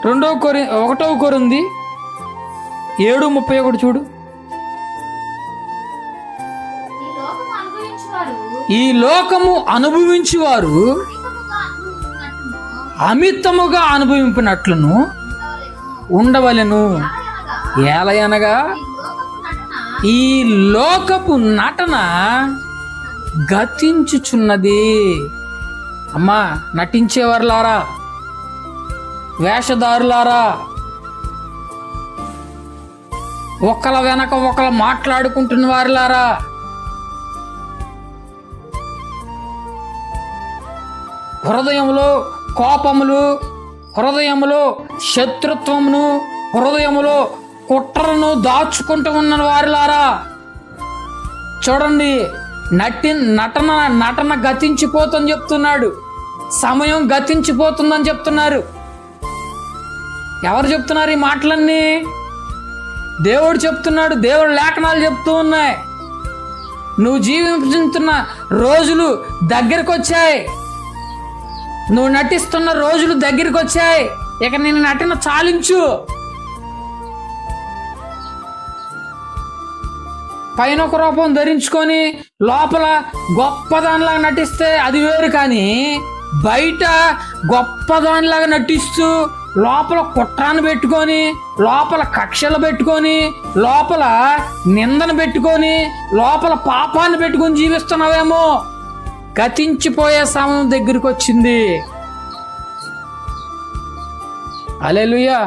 ఒకటవ కొరింథీ 7:31 చూడు. ఈ లోకము అనుభవించువారు అమితముగా అనుభవింపినట్లును ఉండవలెను. ఏలయనగా ఈ లోకపు నటన గతించుచున్నది. అమ్మా, నటించేవారులారా, వేషధారులారా, ఒకళ్ళ వెనక ఒకళ్ళు మాట్లాడుకుంటున్న వారులారా, హృదయములో కోపములు, హృదయములో శత్రుత్వమును, హృదయములో కుట్రలను దాచుకుంటూ ఉన్న వారులారా, చూడండి, నటన గతించిపోతుందని చెప్తున్నాడు. సమయం గతించిపోతుందని చెప్తున్నారు. ఎవరు చెప్తున్నారు ఈ మాటలన్నీ? దేవుడు చెప్తున్నాడు. దేవుడు లేఖనాలు చెప్తూ ఉన్నాయి. నువ్వు జీవిస్తున్న రోజులు దగ్గరకు వచ్చాయి. నువ్వు నటిస్తున్న రోజులు దగ్గరికి వచ్చాయి. ఇక నేను నటన చాలించు. పైన ఒక రూపం ధరించుకొని లోపల గొప్పదానిలాగా నటిస్తే అది వేరు. కానీ బయట గొప్పదానిలాగా నటిస్తూ లోపల కుట్రాన్ని పెట్టుకొని, లోపల కక్షలు పెట్టుకొని, లోపల నిందను పెట్టుకొని, లోపల పాపాన్ని పెట్టుకొని జీవిస్తున్నావేమో. గతించిపోయే సమయం దగ్గరికి వచ్చింది. హల్లెలూయా.